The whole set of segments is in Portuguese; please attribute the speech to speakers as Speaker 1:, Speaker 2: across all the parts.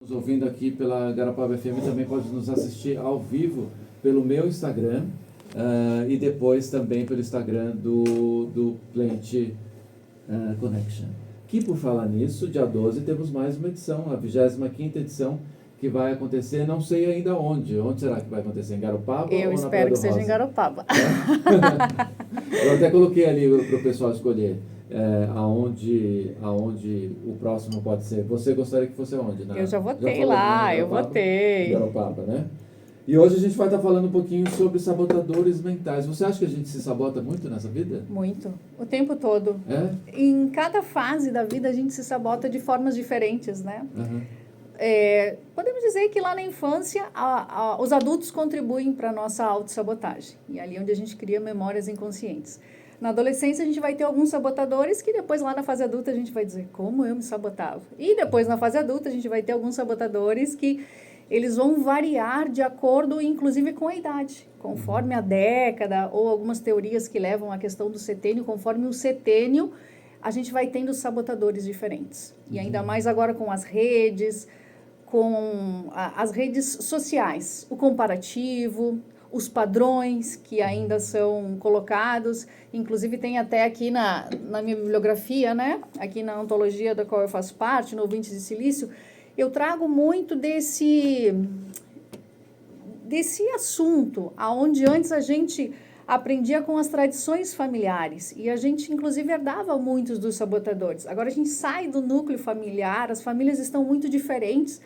Speaker 1: Nos ouvindo aqui pela Garopaba FM também pode nos assistir ao vivo pelo meu Instagram e depois também pelo Instagram do Plant Connection. Que por falar nisso, dia 12 temos mais uma edição, a 25ª edição, que vai acontecer, não sei ainda onde. Onde será que vai acontecer? Em Garopaba ou na Praia do Rosa?
Speaker 2: Eu espero que seja em Garopaba.
Speaker 1: Eu até coloquei ali para o pessoal escolher aonde o próximo pode ser. Você gostaria que fosse onde?
Speaker 2: Eu já votei
Speaker 1: falou,
Speaker 2: lá,
Speaker 1: né?
Speaker 2: eu votei.
Speaker 1: Garopaba, né? E hoje a gente vai estar falando um pouquinho sobre sabotadores mentais. Você acha que a gente se sabota muito nessa vida?
Speaker 2: Muito. O tempo todo.
Speaker 1: É?
Speaker 2: Em cada fase da vida a gente se sabota de formas diferentes, né?
Speaker 1: Uhum.
Speaker 2: Podemos dizer que lá na infância os adultos contribuem para a nossa autossabotagem. E ali é onde a gente cria memórias inconscientes. Na adolescência a gente vai ter alguns sabotadores que depois lá na fase adulta a gente vai dizer como eu me sabotava. E depois na fase adulta a gente vai ter alguns sabotadores que eles vão variar de acordo, inclusive, com a idade. Conforme a década, ou algumas teorias que levam à questão do setênio, conforme o setênio, a gente vai tendo sabotadores diferentes. E ainda mais agora com as redes sociais, o comparativo, os padrões que ainda são colocados. Inclusive, tem até aqui na minha bibliografia, né? Aqui na ontologia da qual eu faço parte, no Ouvintes de Silício, eu trago muito desse assunto, aonde antes a gente aprendia com as tradições familiares e a gente, inclusive, herdava muitos dos sabotadores. Agora a gente sai do núcleo familiar, as famílias estão muito diferentes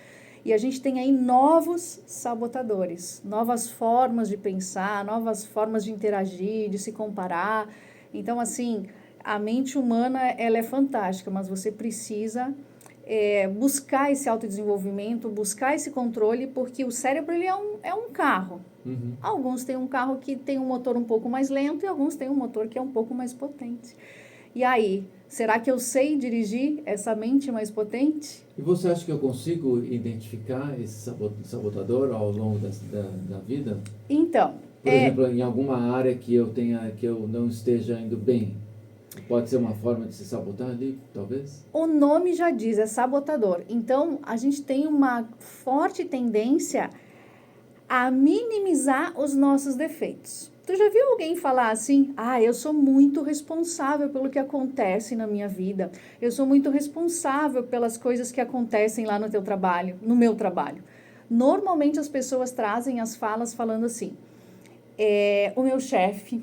Speaker 2: e a gente tem aí novos sabotadores, novas formas de pensar, novas formas de interagir, de se comparar. Então, assim, a mente humana, ela é fantástica, mas você precisa buscar esse autodesenvolvimento, buscar esse controle, porque o cérebro ele é um carro.
Speaker 1: Uhum.
Speaker 2: Alguns têm um carro que tem um motor um pouco mais lento e alguns têm um motor que é um pouco mais potente. E aí, será que eu sei dirigir essa mente mais potente?
Speaker 1: E você acha que eu consigo identificar esse sabotador ao longo da vida?
Speaker 2: Então,
Speaker 1: por exemplo, em alguma área que eu não esteja indo bem, pode ser uma forma de se sabotar ali, talvez?
Speaker 2: O nome já diz, é sabotador. Então, a gente tem uma forte tendência a minimizar os nossos defeitos. Tu já viu alguém falar assim, eu sou muito responsável pelo que acontece na minha vida, eu sou muito responsável pelas coisas que acontecem lá no teu trabalho, no meu trabalho. Normalmente as pessoas trazem as falas falando assim, o meu chefe,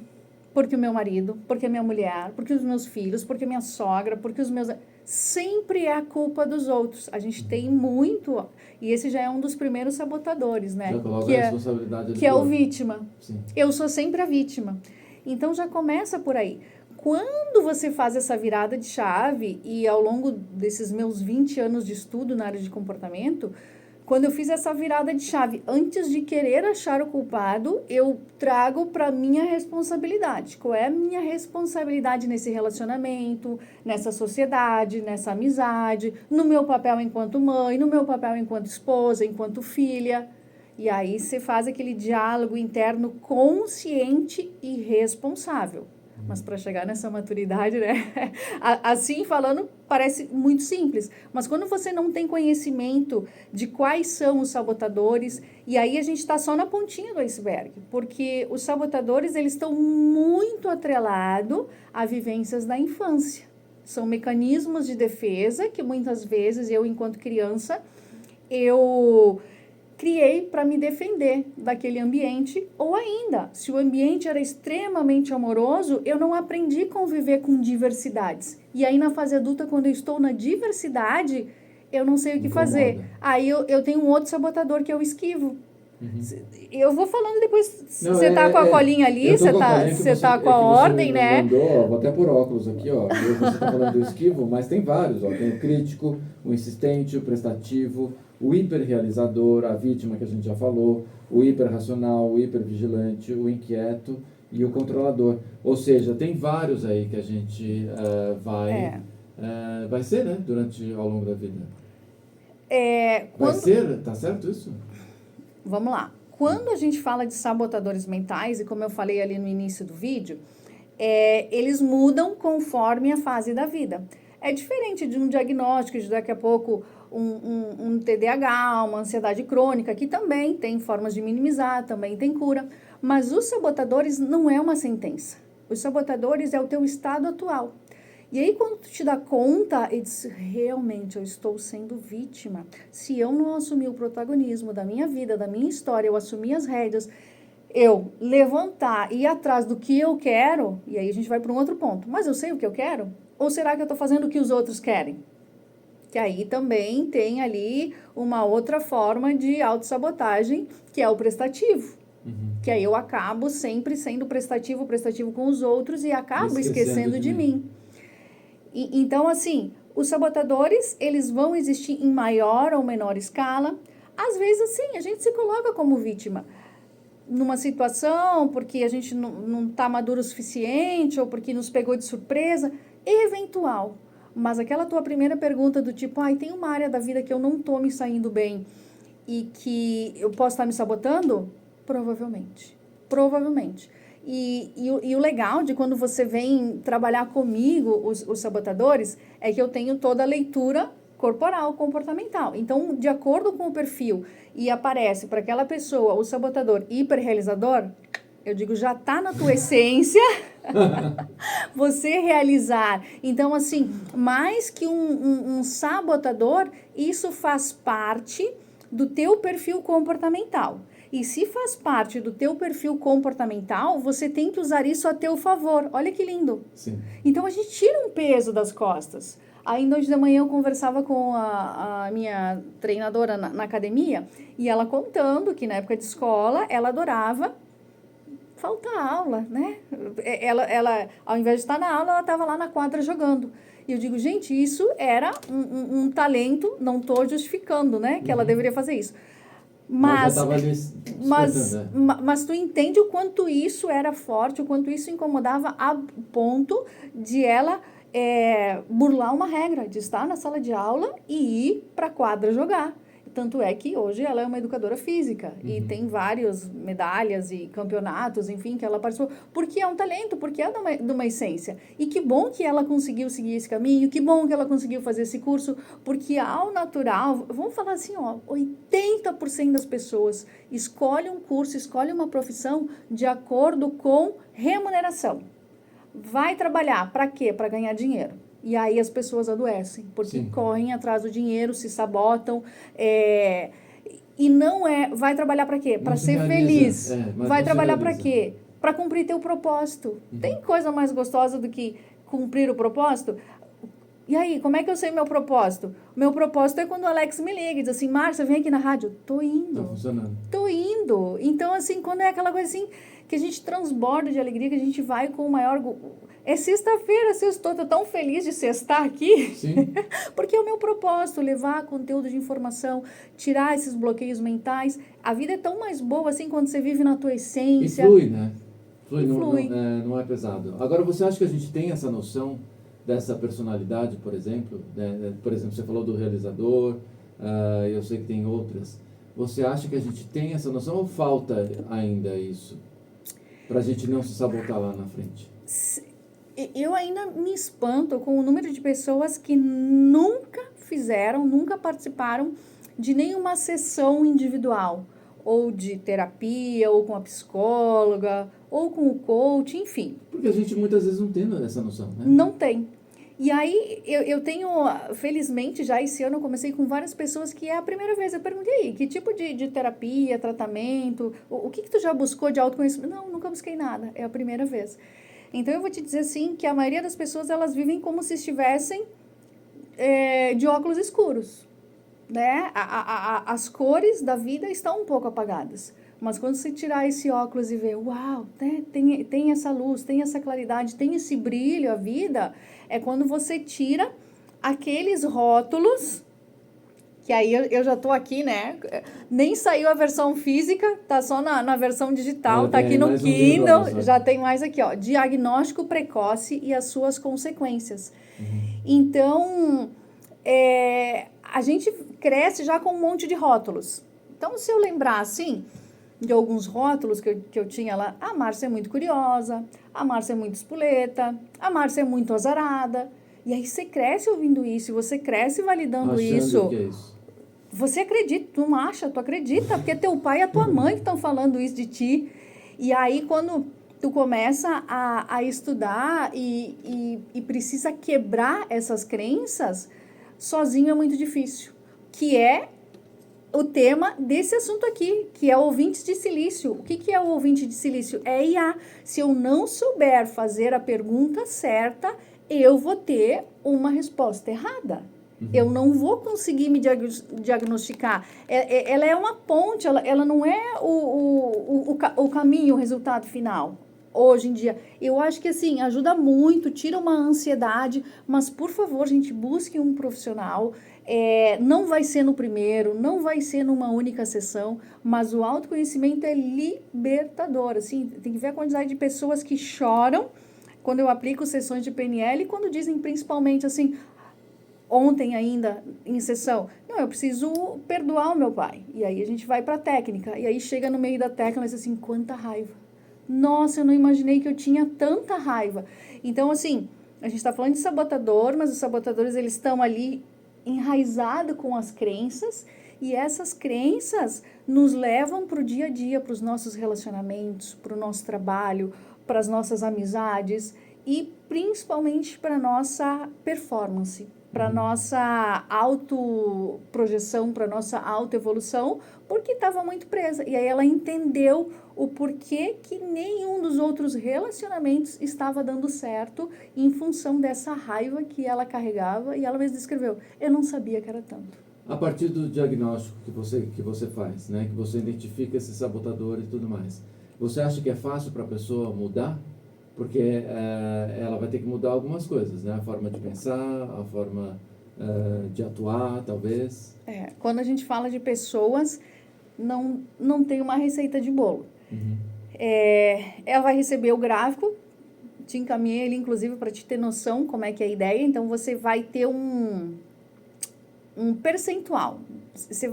Speaker 2: porque o meu marido, porque a minha mulher, porque os meus filhos, porque a minha sogra, porque os meus... Sempre é a culpa dos outros. A gente tem muito... E esse já é um dos primeiros sabotadores, né?
Speaker 1: Já coloca a responsabilidade
Speaker 2: que é o vítima.
Speaker 1: Sim.
Speaker 2: Eu sou sempre a vítima. Então, já começa por aí. Quando você faz essa virada de chave, e ao longo desses meus 20 anos de estudo na área de comportamento... Quando eu fiz essa virada de chave, antes de querer achar o culpado, eu trago para minha responsabilidade. Qual é a minha responsabilidade nesse relacionamento, nessa sociedade, nessa amizade, no meu papel enquanto mãe, no meu papel enquanto esposa, enquanto filha. E aí você faz aquele diálogo interno consciente e responsável. Mas para chegar nessa maturidade, né? Assim falando, parece muito simples. Mas quando você não tem conhecimento de quais são os sabotadores, e aí a gente está só na pontinha do iceberg, porque os sabotadores, eles estão muito atrelados a vivências da infância. São mecanismos de defesa que muitas vezes eu, enquanto criança, eu criei para me defender daquele ambiente, ou ainda, se o ambiente era extremamente amoroso, eu não aprendi a conviver com diversidades. E aí, na fase adulta, quando eu estou na diversidade, eu não sei o que fazer. Aí eu tenho um outro sabotador, que é o esquivo. Uhum. Eu vou falando depois, você está com a colinha ali, você está com a ordem, né?
Speaker 1: Vou até por óculos aqui, ó. Você está falando do esquivo, mas tem vários, ó. Tem o crítico, o insistente, o prestativo, o hiperrealizador, a vítima que a gente já falou, o hiperracional, o hipervigilante, o inquieto e o controlador. Ou seja, tem vários aí que a gente vai ser, né, ao longo da vida. Vai ser? Tá certo isso?
Speaker 2: Vamos lá. Quando a gente fala de sabotadores mentais, e como eu falei ali no início do vídeo, eles mudam conforme a fase da vida. É diferente de um diagnóstico de daqui a pouco um TDAH, uma ansiedade crônica, que também tem formas de minimizar, também tem cura. Mas os sabotadores não é uma sentença. Os sabotadores é o teu estado atual. E aí, quando tu te dá conta e diz, realmente, eu estou sendo vítima. Se eu não assumir o protagonismo da minha vida, da minha história, eu assumir as rédeas, eu levantar e ir atrás do que eu quero, e aí a gente vai para um outro ponto. Mas eu sei o que eu quero? Ou será que eu estou fazendo o que os outros querem? Que aí também tem ali uma outra forma de autossabotagem, que é o prestativo. Que aí eu acabo sempre sendo prestativo com os outros e acabo esquecendo de mim. Então, assim, os sabotadores, eles vão existir em maior ou menor escala. Às vezes, assim, a gente se coloca como vítima numa situação porque a gente não está maduro o suficiente ou porque nos pegou de surpresa, eventual. Mas aquela tua primeira pergunta do tipo, tem uma área da vida que eu não estou me saindo bem e que eu posso estar me sabotando? Provavelmente. E o legal de quando você vem trabalhar comigo, os sabotadores, é que eu tenho toda a leitura corporal, comportamental. Então, de acordo com o perfil, e aparece para aquela pessoa o sabotador hiperrealizador, eu digo, já está na tua essência você realizar. Então, assim, mais que um sabotador, isso faz parte do teu perfil comportamental. E se faz parte do teu perfil comportamental, você tem que usar isso a teu favor. Olha que lindo.
Speaker 1: Sim.
Speaker 2: Então, a gente tira um peso das costas. Ainda hoje de manhã eu conversava com a minha treinadora na academia e ela contando que na época de escola ela adorava faltar aula, né? Ela ao invés de estar na aula, ela estava lá na quadra jogando. E eu digo, gente, isso era um talento, não estou justificando, né? Que ela deveria fazer isso. Mas tu entende o quanto isso era forte, o quanto isso incomodava a ponto de ela burlar uma regra, de estar na sala de aula e ir para a quadra jogar. Tanto é que hoje ela é uma educadora física e tem várias medalhas e campeonatos, enfim, que ela participou, porque é um talento, porque é de uma essência. E que bom que ela conseguiu seguir esse caminho, que bom que ela conseguiu fazer esse curso, porque ao natural, vamos falar assim, 80% das pessoas escolhem um curso, escolhem uma profissão de acordo com remuneração. Vai trabalhar, para quê? Para ganhar dinheiro. E aí as pessoas adoecem, porque correm atrás do dinheiro, se sabotam, e não vai trabalhar para quê? Para ser feliz. Vai trabalhar para quê? Para cumprir teu propósito. Tem coisa mais gostosa do que cumprir o propósito? E aí, como é que eu sei meu propósito? O meu propósito é quando o Alex me liga e diz assim, Márcia, vem aqui na rádio. Tô indo.
Speaker 1: Tá funcionando.
Speaker 2: Tô indo. Então, assim, quando é aquela coisa assim, que a gente transborda de alegria, que a gente vai com o maior... É sexta-feira, sextou, tô tão feliz de sextar aqui.
Speaker 1: Sim.
Speaker 2: Porque é o meu propósito, levar conteúdo de informação, tirar esses bloqueios mentais. A vida é tão mais boa assim quando você vive na tua essência.
Speaker 1: E flui, né?
Speaker 2: Flui.
Speaker 1: Não é pesado. Agora, você acha que a gente tem essa noção dessa personalidade, por exemplo? Por exemplo, você falou do realizador, eu sei que tem outras. Você acha que a gente tem essa noção ou falta ainda isso? Pra gente não se sabotar lá na frente?
Speaker 2: Eu ainda me espanto com o número de pessoas que nunca participaram de nenhuma sessão individual, ou de terapia, ou com a psicóloga, ou com o coach, enfim.
Speaker 1: Porque a gente muitas vezes não tem essa noção, né?
Speaker 2: Não tem. E aí, eu tenho, felizmente, já esse ano eu comecei com várias pessoas que é a primeira vez. Eu perguntei aí, que tipo de terapia, tratamento, o que tu já buscou de autoconhecimento? Não, nunca busquei nada, é a primeira vez. Então, eu vou te dizer assim, que a maioria das pessoas, elas vivem como se estivessem de óculos escuros, né? As cores da vida estão um pouco apagadas. Mas quando você tirar esse óculos e ver, uau, né, tem essa luz, tem essa claridade, tem esse brilho, a vida, é quando você tira aqueles rótulos, que aí eu já estou aqui, né? Nem saiu a versão física, tá só na versão digital, tá aqui no Kindle, já tem mais aqui, ó, diagnóstico precoce e as suas consequências. Então, a gente cresce já com um monte de rótulos. Então, se eu lembrar assim, de alguns rótulos que eu tinha lá, a Márcia é muito curiosa, a Márcia é muito espoleta, a Márcia é muito azarada. E aí você cresce ouvindo isso, e você cresce validando
Speaker 1: Achando
Speaker 2: isso.
Speaker 1: que é isso.
Speaker 2: Você acredita, tu não acha, tu acredita, porque teu pai e a tua mãe que estão falando isso de ti. E aí, quando tu começa a estudar e precisa quebrar essas crenças, sozinho é muito difícil. Que é o tema desse assunto aqui, que é ouvintes de silício. O que é o ouvinte de silício? É IA. Se eu não souber fazer a pergunta certa, eu vou ter uma resposta errada. Eu não vou conseguir me diagnosticar. Ela é uma ponte, ela não é o caminho, o resultado final. Hoje em dia, eu acho que assim, ajuda muito, tira uma ansiedade, mas por favor, gente, busque um profissional. Não vai ser no primeiro, não vai ser numa única sessão, mas o autoconhecimento é libertador. Assim, tem que ver a quantidade de pessoas que choram quando eu aplico sessões de PNL, quando dizem principalmente assim, ontem ainda, em sessão, não, eu preciso perdoar o meu pai. E aí a gente vai para a técnica. E aí chega no meio da técnica e diz assim, quanta raiva. Nossa, eu não imaginei que eu tinha tanta raiva. Então, assim, a gente está falando de sabotador, mas os sabotadores, eles estão ali enraizados com as crenças. E essas crenças nos levam para o dia a dia, para os nossos relacionamentos, para o nosso trabalho, para as nossas amizades e principalmente para a nossa performance, para a nossa autoprojeção, para a nossa autoevolução, porque estava muito presa. E aí ela entendeu o porquê que nenhum dos outros relacionamentos estava dando certo em função dessa raiva que ela carregava, e ela mesma descreveu, eu não sabia que era tanto.
Speaker 1: A partir do diagnóstico que você faz, né, que você identifica esse sabotador e tudo mais, você acha que é fácil para a pessoa mudar? Porque ela vai ter que mudar algumas coisas, né? A forma de pensar, a forma de atuar, talvez.
Speaker 2: Quando a gente fala de pessoas, não tem uma receita de bolo. Ela vai receber o gráfico, te encaminhei ele, inclusive, para te ter noção como é que é a ideia. Então, você vai ter um percentual. Você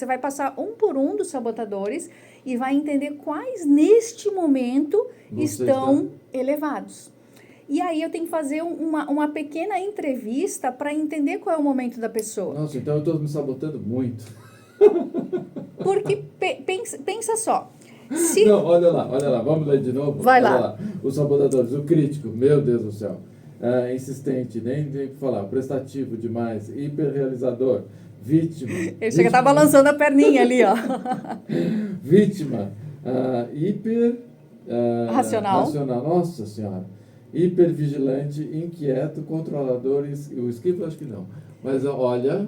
Speaker 2: vai passar um por um dos sabotadores e vai entender quais, neste momento, estão elevados. E aí eu tenho que fazer uma pequena entrevista para entender qual é o momento da pessoa.
Speaker 1: Nossa, então eu estou me sabotando muito.
Speaker 2: Porque, pensa só.
Speaker 1: Não, olha lá, vamos ler de novo?
Speaker 2: Vai
Speaker 1: olha
Speaker 2: lá.
Speaker 1: Os sabotadores, o crítico, meu Deus do céu. Insistente, nem tem que falar, prestativo demais, hiperrealizador, vítima.
Speaker 2: Ele chega a estar balançando a perninha ali, ó.
Speaker 1: Vítima,
Speaker 2: racional.
Speaker 1: Nossa Senhora. Hipervigilante, inquieto, controlador, o esquivo acho que não. Mas olha,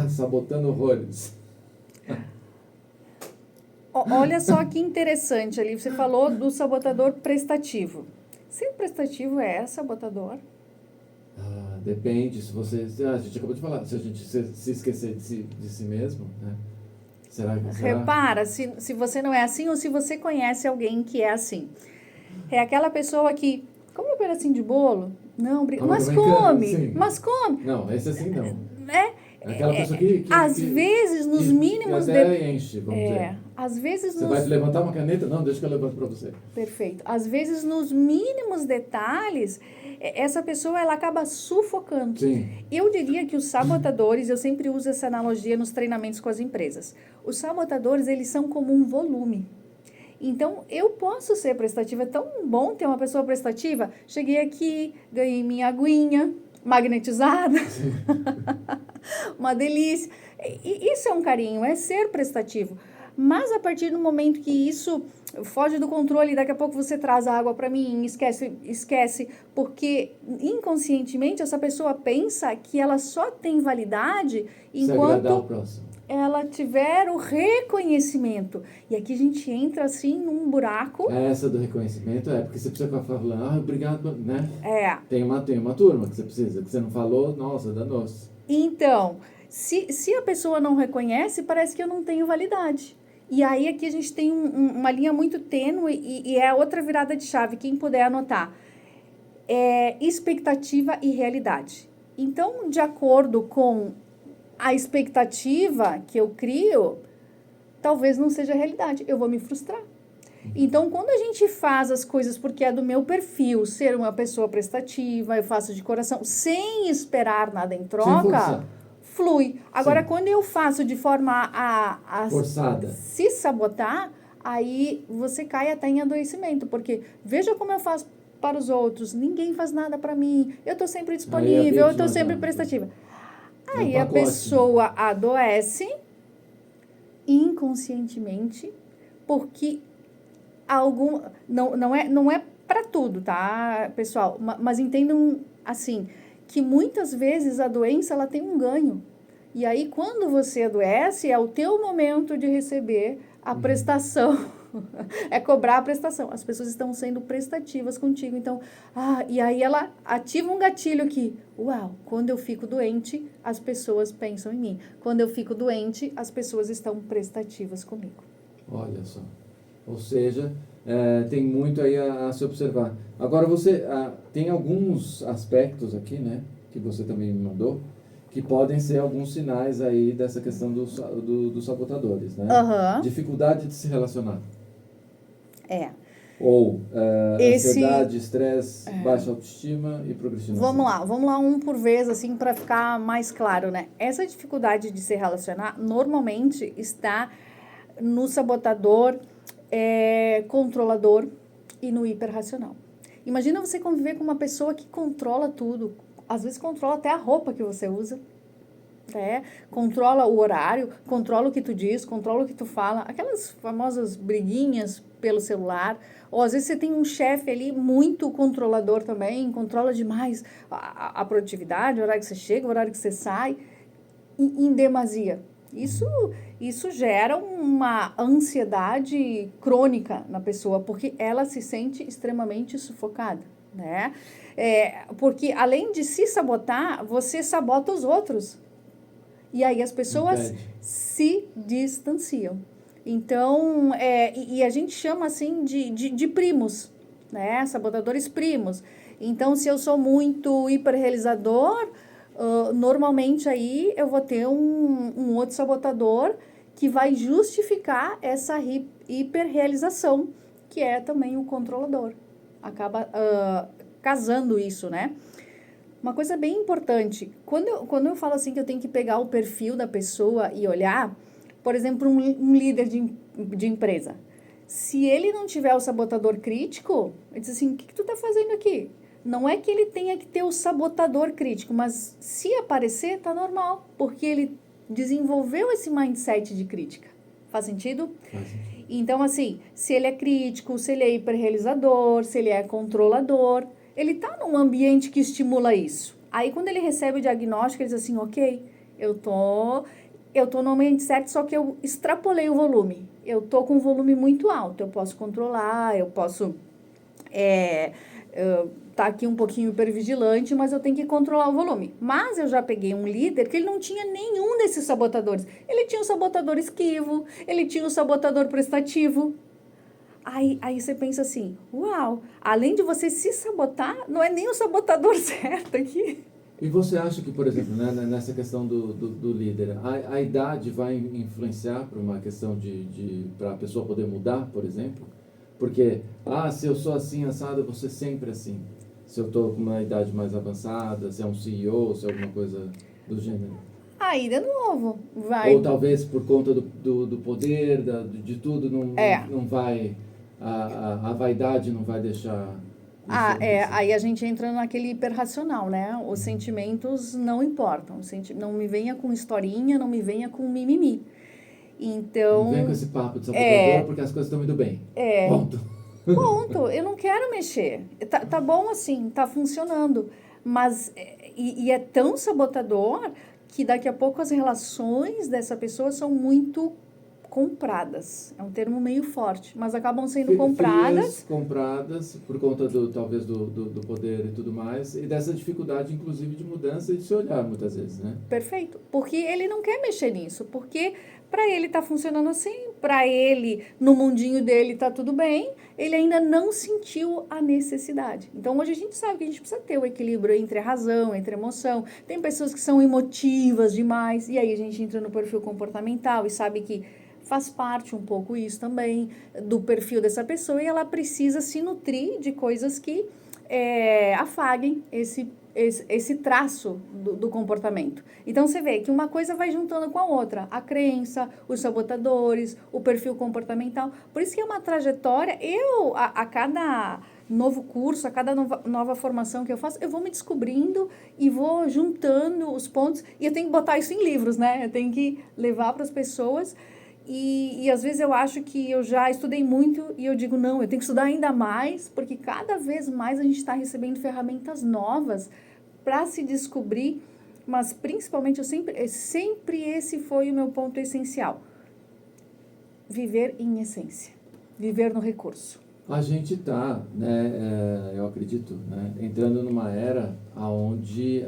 Speaker 1: sabotando horrores.
Speaker 2: Olha só que interessante ali, você falou do sabotador prestativo. Ser prestativo é sabotador?
Speaker 1: Depende, se você... a gente acabou de falar, se a gente se esquecer de si mesmo, né? Será?
Speaker 2: Repara, se você não é assim ou se você conhece alguém que é assim. É aquela pessoa que, come um pedacinho de bolo? Não, mas come, mas come.
Speaker 1: Não, esse assim não. Aquela pessoa
Speaker 2: às vezes, nos mínimos...
Speaker 1: até enche, vamos dizer.
Speaker 2: Às vezes
Speaker 1: você vai levantar uma caneta? Não, deixa que eu levanto para você.
Speaker 2: Perfeito. Às vezes, nos mínimos detalhes, essa pessoa ela acaba sufocando.
Speaker 1: Sim.
Speaker 2: Eu diria que os sabotadores, eu sempre uso essa analogia nos treinamentos com as empresas. Os sabotadores, eles são como um volume. Então, eu posso ser prestativa. É tão bom ter uma pessoa prestativa. Cheguei aqui, ganhei minha aguinha magnetizada. Uma delícia. Isso é um carinho, é ser prestativo. Mas a partir do momento que isso foge do controle, daqui a pouco você traz a água para mim, esquece, porque inconscientemente essa pessoa pensa que ela só tem validade enquanto ela tiver o reconhecimento. E aqui a gente entra assim num buraco.
Speaker 1: Essa do reconhecimento porque você precisa ficar falando, obrigado, né? Tem uma turma que você precisa, que você não falou, nossa, danou-se.
Speaker 2: Então, se a pessoa não reconhece, parece que eu não tenho validade. E aí aqui a gente tem uma linha muito tênue e é outra virada de chave, quem puder anotar. Expectativa e realidade. Então, de acordo com a expectativa que eu crio, talvez não seja a realidade. Eu vou me frustrar. Então, quando a gente faz as coisas porque é do meu perfil, ser uma pessoa prestativa, eu faço de coração, sem esperar nada em
Speaker 1: Sem
Speaker 2: troca,
Speaker 1: forçar.
Speaker 2: flui. Agora,
Speaker 1: Sim.
Speaker 2: quando eu faço de forma a
Speaker 1: Forçada.
Speaker 2: se sabotar, aí você cai até em adoecimento, porque veja como eu faço para os outros, ninguém faz nada para mim, eu estou sempre
Speaker 1: Aí a
Speaker 2: disponível, eu estou
Speaker 1: vítima
Speaker 2: sempre
Speaker 1: já.
Speaker 2: prestativa.
Speaker 1: É um
Speaker 2: Aí a
Speaker 1: pacote.
Speaker 2: pessoa adoece inconscientemente, porque não é para tudo, tá, pessoal? Mas entendam assim, que muitas vezes a doença ela tem um ganho. E aí quando você adoece, é o teu momento de receber a prestação. É cobrar a prestação. As pessoas estão sendo prestativas contigo. Então, e aí ela ativa um gatilho que, uau, quando eu fico doente, as pessoas pensam em mim. Quando eu fico doente, as pessoas estão prestativas comigo.
Speaker 1: Olha só. Ou seja, tem muito aí a se observar. Agora você tem alguns aspectos aqui, né, que você também me mandou, que podem ser alguns sinais aí dessa questão dos sabotadores, né?
Speaker 2: Aham.
Speaker 1: Dificuldade de se relacionar.
Speaker 2: É.
Speaker 1: Ou
Speaker 2: Esse.
Speaker 1: ansiedade, estresse, baixa autoestima e procrastinação.
Speaker 2: Vamos lá um por vez, assim, para ficar mais claro, né? Essa dificuldade de se relacionar normalmente está no sabotador, controlador e no hiperracional. Imagina você conviver com uma pessoa que controla tudo, às vezes controla até a roupa que você usa, controla o horário, controla o que tu diz, controla o que tu fala, aquelas famosas briguinhas pelo celular, ou às vezes você tem um chefe ali muito controlador também, controla demais a produtividade, o horário que você chega, o horário que você sai, em demasia. Isso gera uma ansiedade crônica na pessoa, porque ela se sente extremamente sufocada, né? Porque além de se sabotar, você sabota os outros. E aí as pessoas
Speaker 1: Impede.
Speaker 2: se distanciam. Então, e a gente chama assim de primos, né? Sabotadores primos. Então, se eu sou muito hiperrealizador, normalmente aí eu vou ter um outro sabotador que vai justificar essa hiperrealização, que é também o controlador. Acaba casando isso, né? Uma coisa bem importante, quando eu falo assim que eu tenho que pegar o perfil da pessoa e olhar, por exemplo, um líder de empresa, se ele não tiver o sabotador crítico, ele diz assim, o que tu tá fazendo aqui? Não é que ele tenha que ter o sabotador crítico, mas se aparecer, tá normal, porque ele desenvolveu esse mindset de crítica. Faz sentido?
Speaker 1: Faz sentido.
Speaker 2: Então, assim, se ele é crítico, se ele é hiperrealizador, se ele é controlador, ele está num ambiente que estimula isso. Aí, quando ele recebe o diagnóstico, ele diz assim, ok, eu tô no ambiente certo, só que eu extrapolei o volume. Eu tô com um volume muito alto, eu posso controlar, eu posso tá aqui um pouquinho hipervigilante, mas eu tenho que controlar o volume. Mas eu já peguei um líder que ele não tinha nenhum desses sabotadores. Ele tinha o sabotador esquivo, ele tinha o sabotador prestativo. Aí você pensa assim, uau, além de você se sabotar, não é nem o sabotador certo aqui.
Speaker 1: E você acha que, por exemplo, né, nessa questão do líder, a idade vai influenciar para uma questão para a pessoa poder mudar, por exemplo? Porque, se eu sou assim, assado, eu vou ser sempre assim. Se eu estou com uma idade mais avançada, se é um CEO, se é alguma coisa do gênero.
Speaker 2: Aí, de novo, vai...
Speaker 1: Ou talvez por conta do poder, de tudo, não vai... A vaidade não vai deixar isso acontecer.
Speaker 2: Aí a gente entra naquele hiperracional, né? Os sentimentos não importam. Não me venha com historinha, não me venha com mimimi. Então...
Speaker 1: Não vem com esse papo de sabotador porque as coisas estão indo bem. Ponto.
Speaker 2: Ponto, eu não quero mexer. Tá bom assim, tá funcionando. Mas, e é tão sabotador que daqui a pouco as relações dessa pessoa são muito compradas. É um termo meio forte, mas acabam sendo compradas.
Speaker 1: Compradas por conta talvez do poder e tudo mais, e dessa dificuldade, inclusive, de mudança e de se olhar muitas vezes, né?
Speaker 2: Perfeito. Porque ele não quer mexer nisso. Porque para ele tá funcionando assim, para ele, no mundinho dele tá tudo bem, ele ainda não sentiu a necessidade. Então, hoje a gente sabe que a gente precisa ter o equilíbrio entre a razão, entre a emoção. Tem pessoas que são emotivas demais, e aí a gente entra no perfil comportamental e sabe que faz parte um pouco isso também do perfil dessa pessoa e ela precisa se nutrir de coisas que afaguem esse traço do comportamento. Então, você vê que uma coisa vai juntando com a outra. A crença, os sabotadores, o perfil comportamental. Por isso que é uma trajetória. A cada novo curso, a cada nova formação que eu faço, eu vou me descobrindo e vou juntando os pontos. E eu tenho que botar isso em livros, né? Eu tenho que levar para as pessoas. E às vezes eu acho que eu já estudei muito e eu digo, não, eu tenho que estudar ainda mais, porque cada vez mais a gente está recebendo ferramentas novas para se descobrir, mas principalmente sempre esse foi o meu ponto essencial. Viver em essência, viver no recurso.
Speaker 1: A gente está, né, eu acredito, né, entrando numa era onde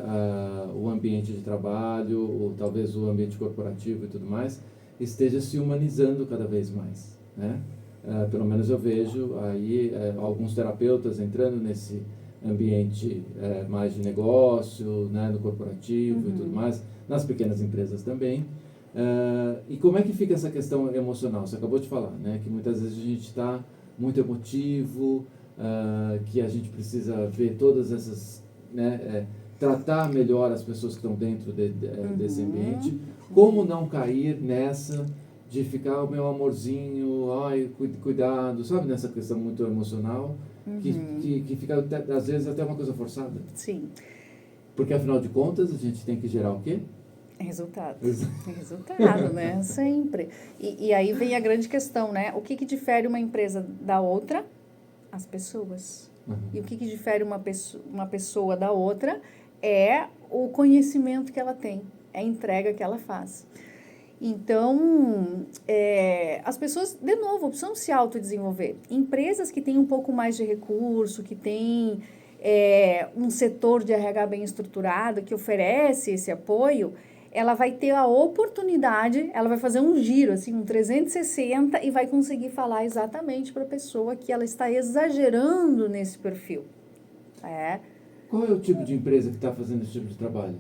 Speaker 1: o ambiente de trabalho, ou talvez o ambiente corporativo e tudo mais, esteja se humanizando cada vez mais, né? Pelo menos eu vejo aí alguns terapeutas entrando nesse ambiente mais de negócio, né, no corporativo e tudo mais, nas pequenas empresas também. E como é que fica essa questão emocional? Você acabou de falar, né, que muitas vezes a gente está muito emotivo, que a gente precisa ver todas essas, né, tratar melhor as pessoas que estão dentro desse ambiente. Como não cair nessa de ficar o meu amorzinho, ai, cuidado, sabe, nessa questão muito emocional, que fica às vezes até uma coisa forçada.
Speaker 2: Sim.
Speaker 1: Porque afinal de contas a gente tem que gerar o quê?
Speaker 2: Resultado, né? Sempre. E aí vem a grande questão, né? O que difere uma empresa da outra? As pessoas. E o que difere uma pessoa da outra é o conhecimento que ela tem, é a entrega que ela faz. Então, as pessoas, de novo, precisam se autodesenvolver. Empresas que têm um pouco mais de recurso, que têm um setor de RH bem estruturado, que oferece esse apoio, ela vai ter a oportunidade, ela vai fazer um giro, assim, um 360 e vai conseguir falar exatamente para a pessoa que ela está exagerando nesse perfil.
Speaker 1: Qual é o tipo de empresa que está fazendo esse tipo de trabalho?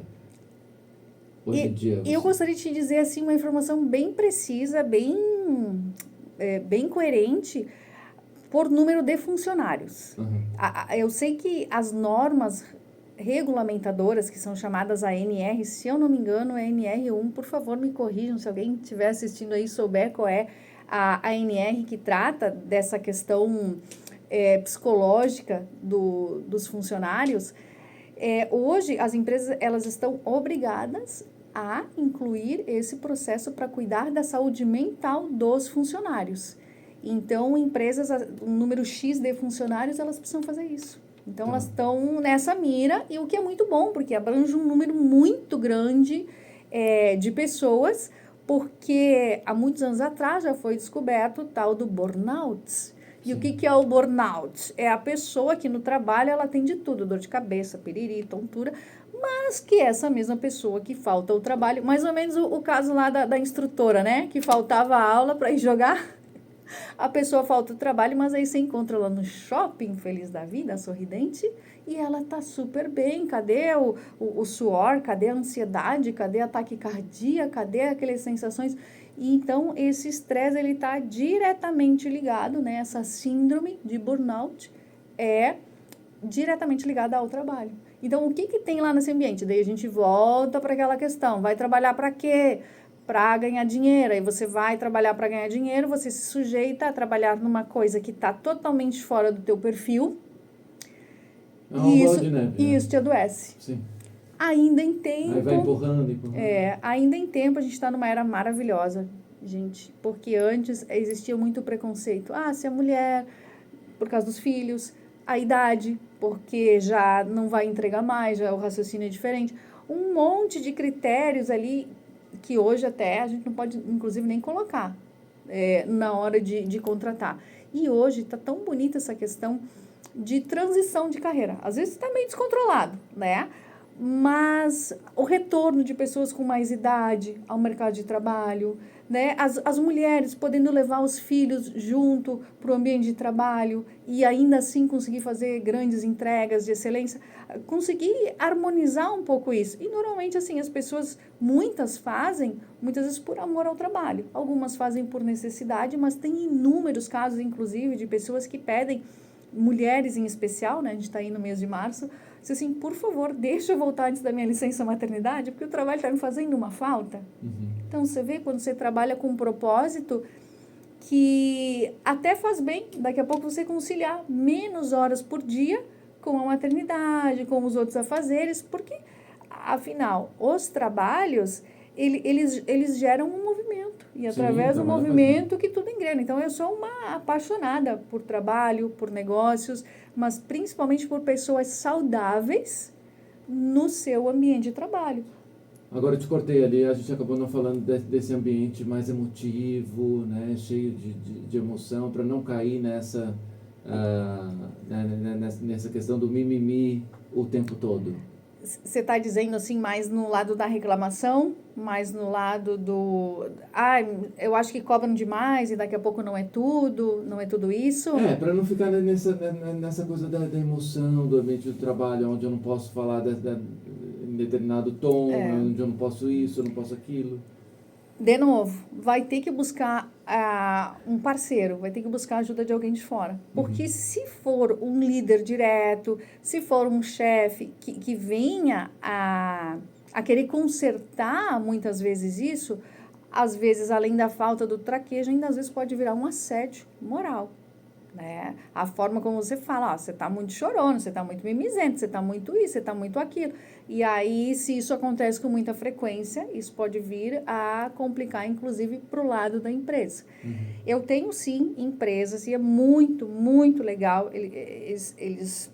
Speaker 1: Hoje em dia.
Speaker 2: Eu gostaria de te dizer, assim, uma informação bem precisa, bem coerente, por número de funcionários. Eu sei que as normas regulamentadoras, que são chamadas ANR, se eu não me engano, é ANR1, por favor, me corrijam, se alguém estiver assistindo aí souber qual é a ANR que trata dessa questão psicológica dos funcionários. Hoje, as empresas elas estão obrigadas a incluir esse processo para cuidar da saúde mental dos funcionários. Então, empresas, um número X de funcionários, elas precisam fazer isso. Então, elas estão nessa mira, e o que é muito bom, porque abrange um número muito grande de pessoas, porque há muitos anos atrás já foi descoberto o tal do burnout. E o que é o burnout? É a pessoa que no trabalho ela tem de tudo, dor de cabeça, piriri, tontura, mas que essa mesma pessoa que falta o trabalho, mais ou menos o caso lá da instrutora, né? Que faltava a aula para ir jogar. A pessoa falta o trabalho, mas aí você encontra ela no shopping, feliz da vida, sorridente, e ela tá super bem. Cadê o suor? Cadê a ansiedade? Cadê a taquicardia? Cadê aquelas sensações? E então, esse estresse, ele tá diretamente ligado, né? Essa síndrome de burnout é diretamente ligada ao trabalho. Então, o que tem lá nesse ambiente? Daí a gente volta para aquela questão, vai trabalhar para quê? Para ganhar dinheiro. Aí você vai trabalhar para ganhar dinheiro, você se sujeita a trabalhar numa coisa que está totalmente fora do teu perfil. E isso te adoece.
Speaker 1: Sim.
Speaker 2: Ainda em tempo...
Speaker 1: Aí vai empurrando.
Speaker 2: Ainda em tempo a gente está numa era maravilhosa, gente. Porque antes existia muito preconceito. Se a mulher, por causa dos filhos, a idade, porque já não vai entregar mais, já o raciocínio é diferente. Um monte de critérios ali que hoje até a gente não pode, inclusive, nem colocar na hora de contratar. E hoje está tão bonita essa questão de transição de carreira. Às vezes está meio descontrolado, né? mas o retorno de pessoas com mais idade ao mercado de trabalho, né? As mulheres podendo levar os filhos junto para o ambiente de trabalho e ainda assim conseguir fazer grandes entregas de excelência, conseguir harmonizar um pouco isso. E normalmente assim as pessoas, muitas vezes por amor ao trabalho, algumas fazem por necessidade, mas tem inúmeros casos, inclusive, de pessoas que pedem, mulheres em especial, né? A gente está aí no mês de março, disse assim, por favor, deixa eu voltar antes da minha licença maternidade, porque o trabalho está me fazendo uma falta. Então, você vê, quando você trabalha com um propósito, que até faz bem, daqui a pouco você conciliar menos horas por dia com a maternidade, com os outros afazeres, porque, afinal, os trabalhos, eles geram um movimento, e através do movimento que tudo engrena. Então, eu sou uma apaixonada por trabalho, por negócios, mas principalmente por pessoas saudáveis no seu ambiente de trabalho.
Speaker 1: Agora eu te cortei ali, a gente acabou não falando desse ambiente mais emotivo, né, cheio de emoção, para não cair nessa questão do mimimi o tempo todo.
Speaker 2: Você está dizendo assim, mais no lado da reclamação, mais no lado do... eu acho que cobram demais e daqui a pouco não é tudo isso?
Speaker 1: Para não ficar nessa coisa da emoção do ambiente do trabalho, onde eu não posso falar em determinado tom, onde eu não posso isso, eu não posso aquilo.
Speaker 2: De novo, vai ter que buscar um parceiro, vai ter que buscar a ajuda de alguém de fora. Porque se for um líder direto, se for um chefe que venha a querer consertar muitas vezes isso, às vezes, além da falta do traquejo, ainda às vezes pode virar um assédio moral. Né? A forma como você fala, você está muito chorona, você está muito mimizento, você está muito isso, você está muito aquilo. E aí, se isso acontece com muita frequência, isso pode vir a complicar, inclusive, para o lado da empresa. Eu tenho, sim, empresas, e é muito, muito legal, eles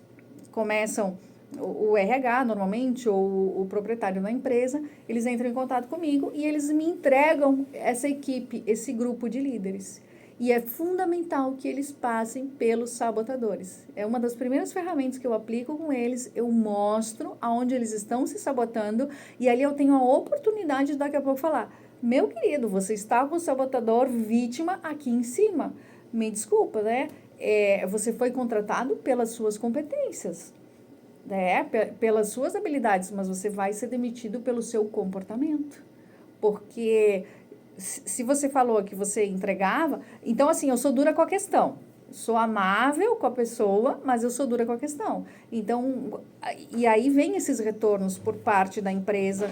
Speaker 2: começam, o RH, normalmente, ou o proprietário da empresa, eles entram em contato comigo e eles me entregam essa equipe, esse grupo de líderes. E é fundamental que eles passem pelos sabotadores. É uma das primeiras ferramentas que eu aplico com eles. Eu mostro aonde eles estão se sabotando. E ali eu tenho a oportunidade de daqui a pouco falar, meu querido, você está com o sabotador vítima aqui em cima. Me desculpa, né? Você foi contratado pelas suas competências, né? Pelas suas habilidades, mas você vai ser demitido pelo seu comportamento. Porque... se você falou que você entregava, então assim, eu sou dura com a questão. Sou amável com a pessoa, mas eu sou dura com a questão. Então, e aí vem esses retornos por parte da empresa,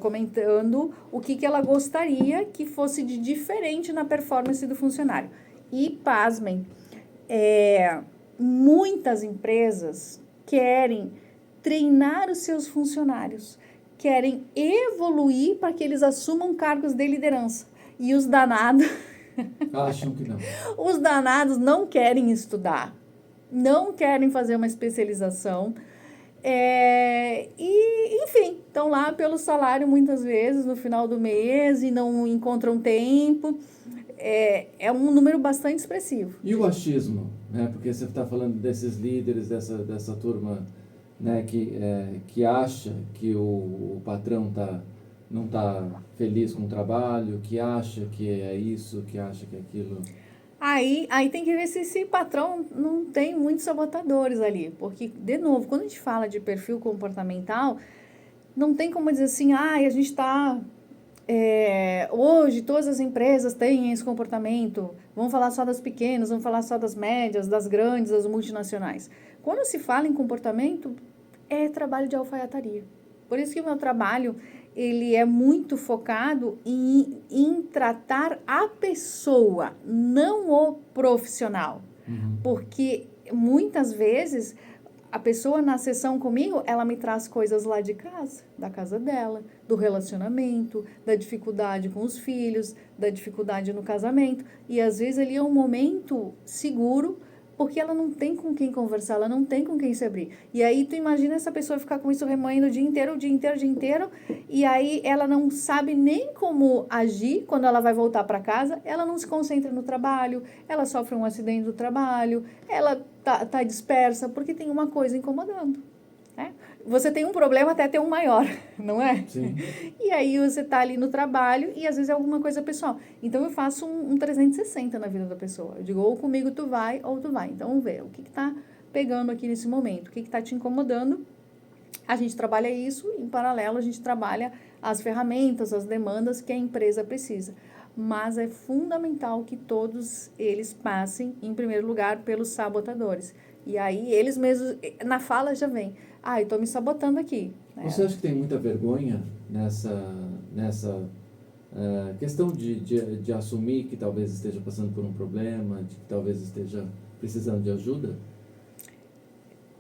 Speaker 2: comentando o que ela gostaria que fosse de diferente na performance do funcionário. E, pasmem, muitas empresas querem treinar os seus funcionários, querem evoluir para que eles assumam cargos de liderança. E os danados...
Speaker 1: acham que não.
Speaker 2: Os danados não querem estudar, não querem fazer uma especialização. Enfim, estão lá pelo salário muitas vezes no final do mês e não encontram tempo. É um número bastante expressivo.
Speaker 1: E o achismo, né? Porque você está falando desses líderes, dessa turma, né, que acha que o patrão não está feliz com o trabalho, que acha que é isso, que acha que é aquilo.
Speaker 2: Aí tem que ver se esse patrão não tem muitos sabotadores ali. Porque, de novo, quando a gente fala de perfil comportamental, não tem como dizer assim, a gente está... hoje todas as empresas têm esse comportamento, vamos falar só das pequenas, vamos falar só das médias, das grandes, das multinacionais. Quando se fala em comportamento, é trabalho de alfaiataria. Por isso que o meu trabalho, ele é muito focado em tratar a pessoa, não o profissional. Porque muitas vezes a pessoa na sessão comigo, ela me traz coisas lá de casa, da casa dela, do relacionamento, da dificuldade com os filhos, da dificuldade no casamento. E às vezes ali é um momento seguro, porque ela não tem com quem conversar, ela não tem com quem se abrir. E aí tu imagina essa pessoa ficar com isso remoendo o dia inteiro, e aí ela não sabe nem como agir quando ela vai voltar para casa, ela não se concentra no trabalho, ela sofre um acidente do trabalho, ela tá dispersa, porque tem uma coisa incomodando. Né? você tem um problema até ter um maior, não é?
Speaker 1: Sim.
Speaker 2: E aí você tá ali no trabalho e às vezes é alguma coisa pessoal. Então eu faço um 360 na vida da pessoa. Eu digo, ou comigo tu vai, ou tu vai. Então vamos ver, o que que tá pegando aqui nesse momento? O que que tá te incomodando? A gente trabalha isso, em paralelo a gente trabalha as ferramentas, as demandas que a empresa precisa. Mas é fundamental que todos eles passem, em primeiro lugar, pelos sabotadores. E aí eles mesmos, na fala já vem, eu estou me sabotando aqui. Né?
Speaker 1: Você acha que tem muita vergonha nessa questão de assumir que talvez esteja passando por um problema, de que talvez esteja precisando de ajuda?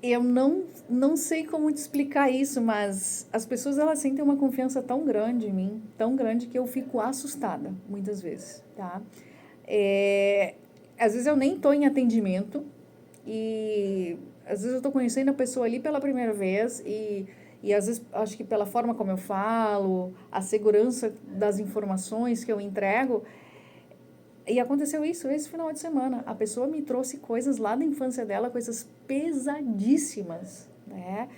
Speaker 2: Eu não sei como te explicar isso, mas as pessoas elas sentem uma confiança tão grande em mim, tão grande que eu fico assustada muitas vezes, tá? Às vezes eu nem estou em atendimento e às vezes eu estou conhecendo a pessoa ali pela primeira vez e às vezes acho que pela forma como eu falo, a segurança das informações que eu entrego. E aconteceu isso esse final de semana. A pessoa me trouxe coisas lá da infância dela, coisas pesadíssimas, né?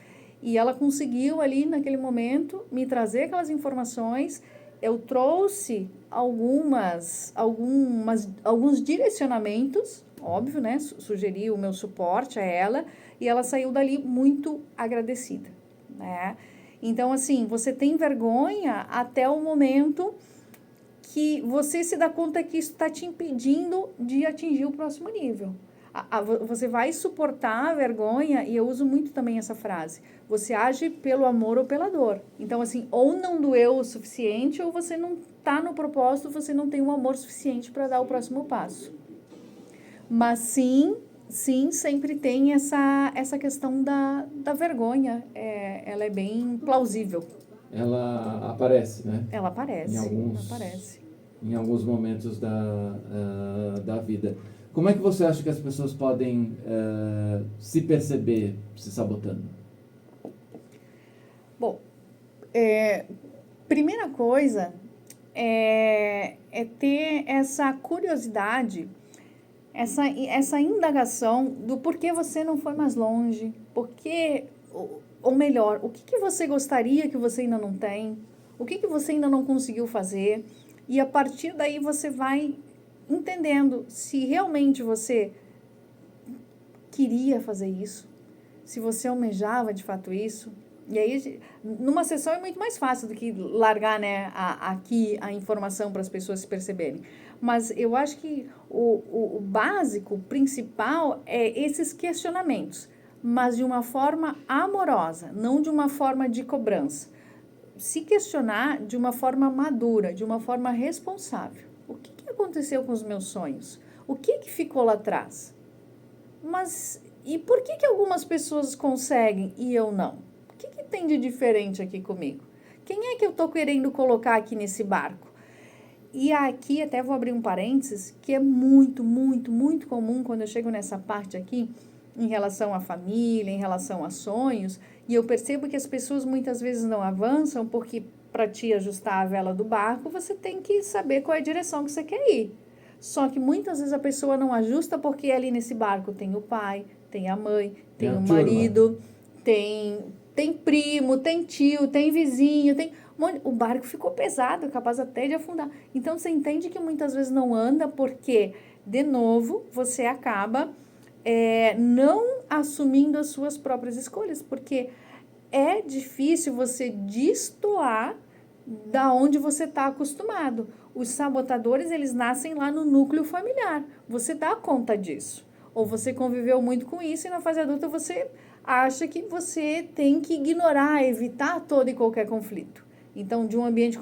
Speaker 2: E ela conseguiu ali, naquele momento, me trazer aquelas informações. Eu trouxe alguns direcionamentos, óbvio, né? Sugeri o meu suporte a ela e ela saiu dali muito agradecida, né? Então, assim, você tem vergonha até o momento que você se dá conta que isso está te impedindo de atingir o próximo nível. Você vai suportar a vergonha, e eu uso muito também essa frase, você age pelo amor ou pela dor. Então, assim, ou não doeu o suficiente, ou você não está no propósito, você não tem o amor suficiente para dar o próximo passo. Mas sim, sempre tem essa questão da vergonha, ela é bem plausível.
Speaker 1: Ela aparece, né?
Speaker 2: Ela aparece.
Speaker 1: Em alguns momentos da vida. Como é que você acha que as pessoas podem se perceber se sabotando?
Speaker 2: Bom, primeira coisa é ter essa curiosidade, essa indagação do porquê você não foi mais longe, ou melhor, o que você gostaria que você ainda não tem, o que você ainda não conseguiu fazer, e a partir daí você vai entendendo se realmente você queria fazer isso, se você almejava de fato isso. E aí, numa sessão é muito mais fácil do que largar, né, aqui a informação para as pessoas se perceberem. Mas eu acho que o básico, o principal, é esses questionamentos, mas de uma forma amorosa, não de uma forma de cobrança. Se questionar de uma forma madura, de uma forma responsável. O que aconteceu com os meus sonhos? O que ficou lá atrás? Mas e por que algumas pessoas conseguem e eu não? O que tem de diferente aqui comigo? Quem é que eu estou querendo colocar aqui nesse barco? E aqui até vou abrir um parênteses, que é muito, muito, muito comum quando eu chego nessa parte aqui, em relação à família, em relação a sonhos, e eu percebo que as pessoas muitas vezes não avançam porque para te ajustar a vela do barco, você tem que saber qual é a direção que você quer ir. Só que muitas vezes a pessoa não ajusta porque ali nesse barco tem o pai, tem a mãe, tem o marido, tem primo, tem tio, tem vizinho, o barco ficou pesado, capaz até de afundar. Então, você entende que muitas vezes não anda porque, de novo, você acaba não assumindo as suas próprias escolhas, porque é difícil você destoar da onde você está acostumado. Os sabotadores, eles nascem lá no núcleo familiar. Você dá conta disso. Ou você conviveu muito com isso e na fase adulta você acha que você tem que ignorar, evitar todo e qualquer conflito. Então, de um ambiente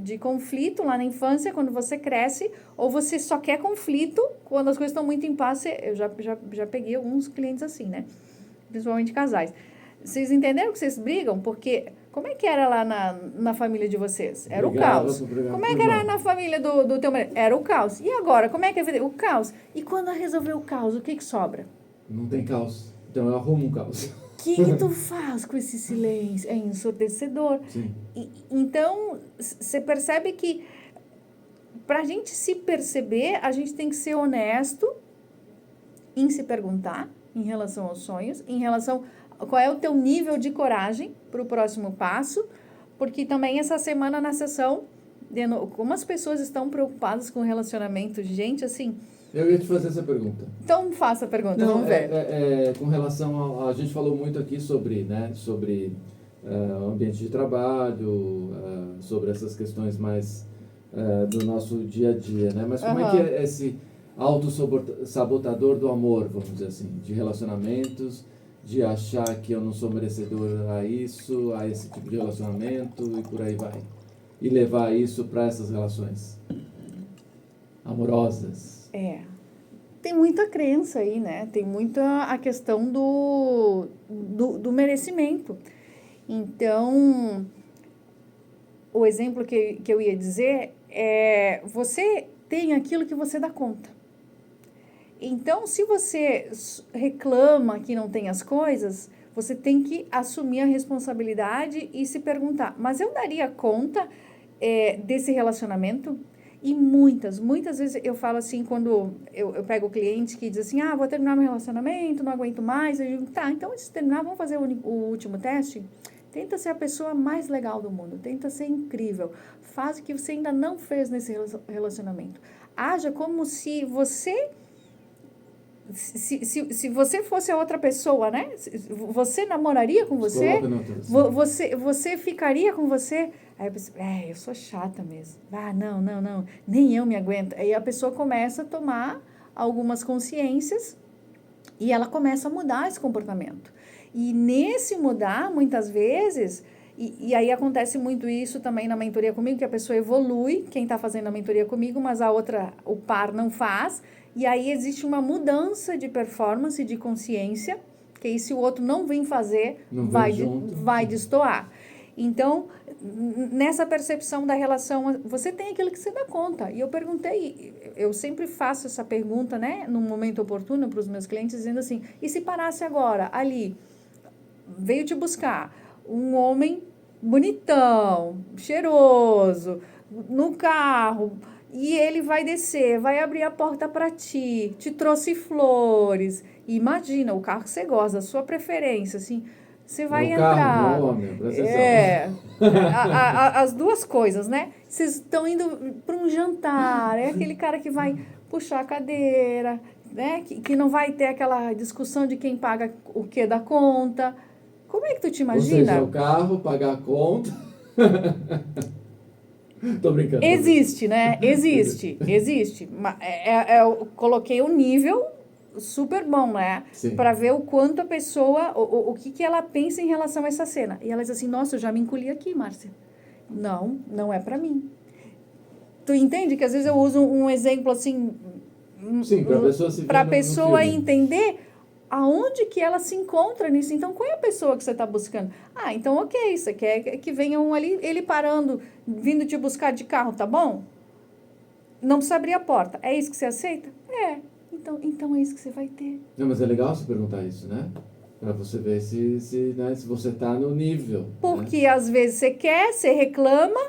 Speaker 2: de conflito lá na infância, quando você cresce, ou você só quer conflito quando as coisas estão muito em paz. Eu já peguei alguns clientes assim, né? Principalmente casais. Vocês entenderam que vocês brigam? Porque como é que era lá na família de vocês? Era o caos. Como é que era na família do teu marido? Era o caos. E agora, como é que é o caos? E quando resolveu o caos, o que sobra?
Speaker 1: Não tem caos. Então eu arrumo um caos.
Speaker 2: O que tu faz com esse silêncio? É ensurdecedor.
Speaker 1: Sim.
Speaker 2: Então, você percebe que para a gente se perceber, a gente tem que ser honesto em se perguntar em relação aos sonhos, em relação qual é o teu nível de coragem para o próximo passo, porque também essa semana na sessão, como as pessoas estão preocupadas com o relacionamento, gente, assim...
Speaker 1: Eu ia te fazer essa pergunta.
Speaker 2: Então, faça a pergunta,
Speaker 1: Não,
Speaker 2: vamos ver.
Speaker 1: com relação a gente falou muito aqui sobre, né, sobre o ambiente de trabalho, sobre essas questões mais do nosso dia a dia, né? Mas como é que é esse auto-sabotador do amor, vamos dizer assim, de relacionamentos, de achar que eu não sou merecedor a isso, a esse tipo de relacionamento e por aí vai. E levar isso para essas relações amorosas.
Speaker 2: Tem muita crença aí, né? Tem muita a questão do merecimento. Então, o exemplo que eu ia dizer é: você tem aquilo que você dá conta. Então, se você reclama que não tem as coisas, você tem que assumir a responsabilidade e se perguntar: mas eu daria conta desse relacionamento? E muitas vezes eu falo assim, quando eu pego o cliente que diz assim, vou terminar meu relacionamento, não aguento mais, eu digo, tá, então antes de terminar, vamos fazer o último teste? Tenta ser a pessoa mais legal do mundo, tenta ser incrível, faz o que você ainda não fez nesse relacionamento. Haja como se você... Se você fosse a outra pessoa, né? Você namoraria com você? Você ficaria com você? Aí eu pensei, eu sou chata mesmo. Não, nem eu me aguento. Aí a pessoa começa a tomar algumas consciências e ela começa a mudar esse comportamento. E nesse mudar, muitas vezes, e aí acontece muito isso também na mentoria comigo, que a pessoa evolui, quem está fazendo a mentoria comigo, mas a outra, o par não faz. E aí existe uma mudança de performance, de consciência, que aí se o outro não vem fazer, vai destoar. Então, nessa percepção da relação, você tem aquilo que você dá conta. E eu perguntei, eu sempre faço essa pergunta, né, num momento oportuno para os meus clientes, dizendo assim, e se parasse agora, ali, veio te buscar, um homem bonitão, cheiroso, no carro... E ele vai descer, vai abrir a porta para ti, te trouxe flores. Imagina, o carro que você gosta, a sua preferência, assim, você vai entrar.
Speaker 1: Carro, meu homem, presta atenção.
Speaker 2: As duas coisas, né? Vocês estão indo para um jantar, é aquele cara que vai puxar a cadeira, né? Que não vai ter aquela discussão de quem paga o que da conta. Como é que tu te imagina?
Speaker 1: Ou seja, o carro, pagar a conta... Tô brincando.
Speaker 2: Existe, né? Existe. Eu coloquei um nível super bom, né? Para ver o quanto a pessoa, o que ela pensa em relação a essa cena. E ela diz assim, nossa, eu já me encolhi aqui, Márcia. Não é para mim. Tu entende que às vezes eu uso um exemplo assim...
Speaker 1: Sim, para a pessoa se ver
Speaker 2: para a pessoa entender aonde que ela se encontra nisso. Então, qual é a pessoa que você está buscando? Então, ok, você quer que venha um ali, ele parando, vindo te buscar de carro, tá bom? Não precisa abrir a porta. É isso que você aceita? Então é isso que você vai ter.
Speaker 1: Não, mas é legal você perguntar isso, né? Para você ver se você tá no nível.
Speaker 2: Porque às vezes você quer, você reclama,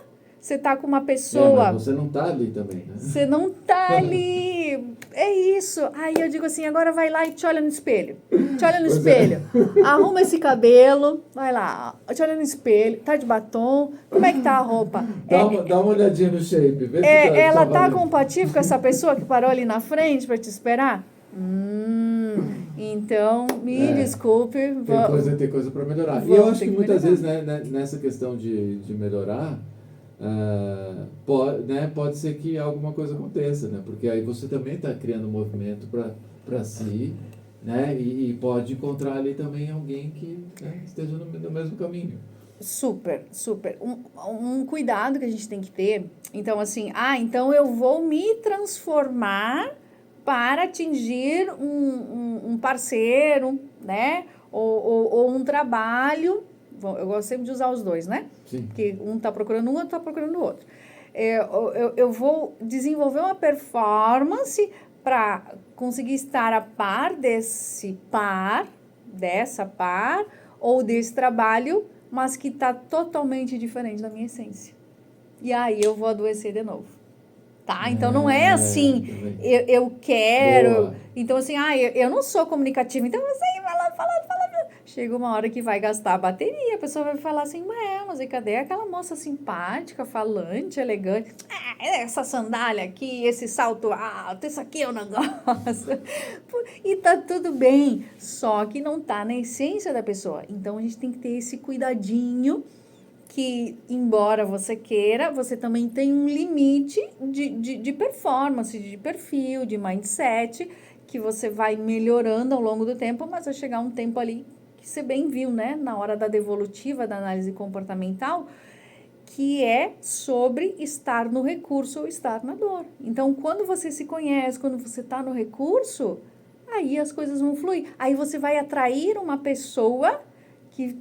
Speaker 2: você tá com uma pessoa...
Speaker 1: mas você não tá ali também, né?
Speaker 2: Você não tá ali. É isso. Aí eu digo assim, agora vai lá e te olha no espelho. Te olha no espelho. Arruma esse cabelo. Vai lá. Te olha no espelho. Tá de batom. Como é que tá a roupa?
Speaker 1: Dá uma olhadinha no shape. Vê se
Speaker 2: ela tá compatível com essa pessoa que parou ali na frente para te esperar? Então, me desculpe.
Speaker 1: Tem coisa para melhorar. E eu acho que muitas vezes, né, nessa questão de melhorar, pode ser que alguma coisa aconteça, né? Porque aí você também está criando um movimento para si, né? E pode encontrar ali também alguém que esteja no mesmo caminho.
Speaker 2: Super. Um cuidado que a gente tem que ter. Então, assim, então eu vou me transformar para atingir um parceiro, né? Ou um trabalho. Eu gosto sempre de usar os dois, né?
Speaker 1: Sim.
Speaker 2: Porque um está procurando um, outro está procurando o outro. Eu vou desenvolver uma performance para conseguir estar a par dessa par, ou desse trabalho, mas que está totalmente diferente da minha essência. E aí eu vou adoecer de novo. Tá? Então não é assim, eu quero... Boa. Então assim, eu não sou comunicativa, então você vai lá falando, chega uma hora que vai gastar a bateria, a pessoa vai falar assim, ué, mas e cadê aquela moça simpática, falante, elegante? Essa sandália aqui, esse salto alto, isso aqui eu não gosto. E tá tudo bem, só que não tá na essência da pessoa. Então, a gente tem que ter esse cuidadinho que, embora você queira, você também tem um limite de performance, de perfil, de mindset, que você vai melhorando ao longo do tempo, mas vai chegar um tempo ali que você bem viu, né? Na hora da devolutiva, da análise comportamental, que é sobre estar no recurso ou estar na dor. Então, quando você se conhece, quando você está no recurso, aí as coisas vão fluir. Aí você vai atrair uma pessoa que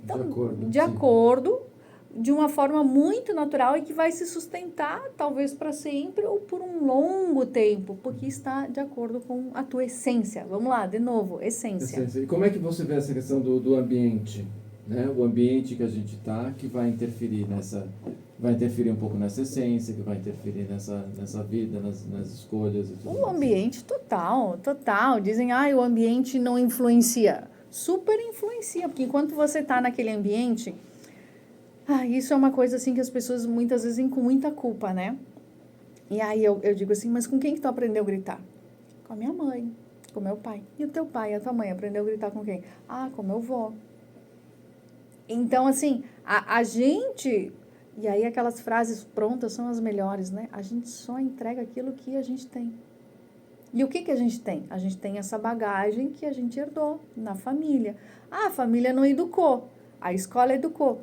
Speaker 2: de acordo de uma forma muito natural e que vai se sustentar, talvez para sempre ou por um longo tempo, porque está de acordo com a tua essência. Vamos lá, de novo, essência.
Speaker 1: E como é que você vê essa questão do ambiente? Né? O ambiente que a gente está, que vai interferir um pouco nessa essência, que vai interferir nessa vida, nas escolhas e tudo
Speaker 2: O
Speaker 1: mais.
Speaker 2: ambiente total. Dizem, o ambiente não influencia. Super influencia, porque enquanto você está naquele ambiente... isso é uma coisa assim que as pessoas muitas vezes vêm com muita culpa, né? E aí eu digo assim, mas com quem que tu aprendeu a gritar? Com a minha mãe, com meu pai. E o teu pai, a tua mãe, aprendeu a gritar com quem? Com meu avô. Então, assim, a gente... E aí aquelas frases prontas são as melhores, né? A gente só entrega aquilo que a gente tem. E o que a gente tem? A gente tem essa bagagem que a gente herdou na família. A família não educou, a escola educou.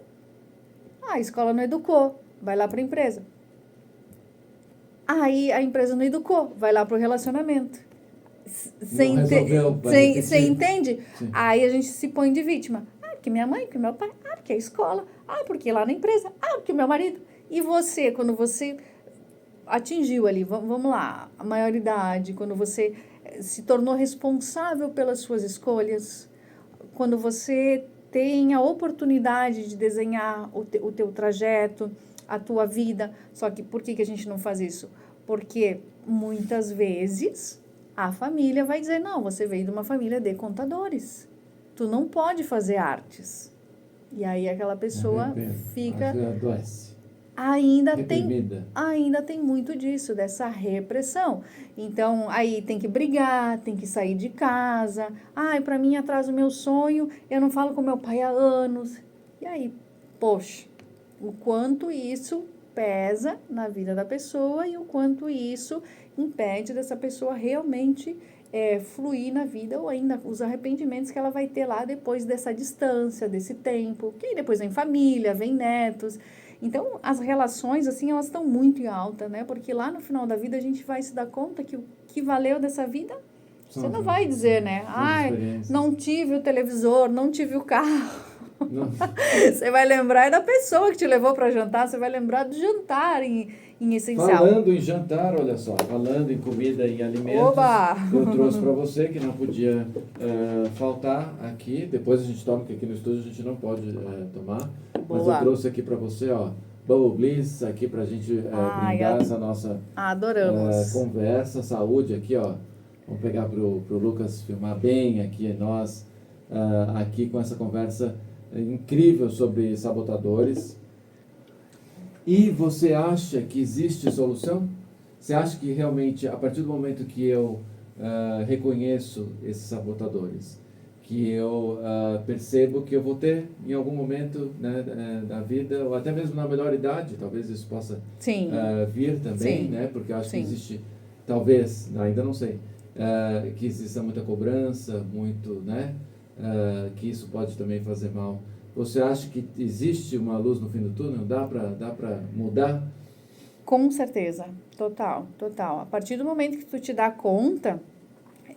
Speaker 2: A escola não educou, vai lá para a empresa. Aí a empresa não educou, vai lá para o relacionamento. Você entende?
Speaker 1: Sim.
Speaker 2: Aí a gente se põe de vítima. Porque minha mãe, porque meu pai, porque a escola, porque lá na empresa, porque o meu marido. E você, quando você atingiu ali, vamos lá, a maioridade, quando você se tornou responsável pelas suas escolhas, quando você tem a oportunidade de desenhar o teu trajeto, a tua vida. Só que por que a gente não faz isso? Porque muitas vezes a família vai dizer, não, você veio de uma família de contadores. Tu não pode fazer artes. E aí aquela pessoa fica...
Speaker 1: adoece.
Speaker 2: Ainda tem muito disso, dessa repressão. Então, aí tem que brigar, tem que sair de casa. Para mim atrasa o meu sonho, eu não falo com meu pai há anos. E aí, poxa, o quanto isso pesa na vida da pessoa e o quanto isso impede dessa pessoa realmente fluir na vida, ou ainda os arrependimentos que ela vai ter lá depois dessa distância, desse tempo. Que aí depois vem família, vem netos. Então, as relações, assim, elas estão muito em alta, né? Porque lá no final da vida a gente vai se dar conta que o que valeu dessa vida, você não vai dizer, né? Não tive o televisor, não tive o carro. Você vai lembrar da pessoa que te levou para jantar, você vai lembrar do jantar em essencial.
Speaker 1: Falando em jantar, olha só, falando em comida e alimentos,
Speaker 2: Oba!
Speaker 1: Eu trouxe para você que não podia faltar aqui. Depois a gente toma, porque aqui no estúdio a gente não pode tomar.
Speaker 2: Boa.
Speaker 1: Mas eu trouxe aqui para você, ó, Bubble Bliss, aqui para a gente brindar essa nossa
Speaker 2: adoramos.
Speaker 1: conversa, saúde aqui, ó. Vamos pegar pro Lucas filmar bem aqui nós, aqui com essa conversa incrível sobre sabotadores. E você acha que existe solução? Você acha que realmente, a partir do momento que eu reconheço esses sabotadores, que eu percebo que eu vou ter em algum momento, né, da vida, ou até mesmo na melhor idade, talvez isso possa vir também, né? Porque eu acho que existe, talvez, ainda não sei, que exista muita cobrança, muito, né? Que isso pode também fazer mal. Você acha que existe uma luz no fim do túnel? Dá para mudar?
Speaker 2: Com certeza, total. A partir do momento que tu te dá conta,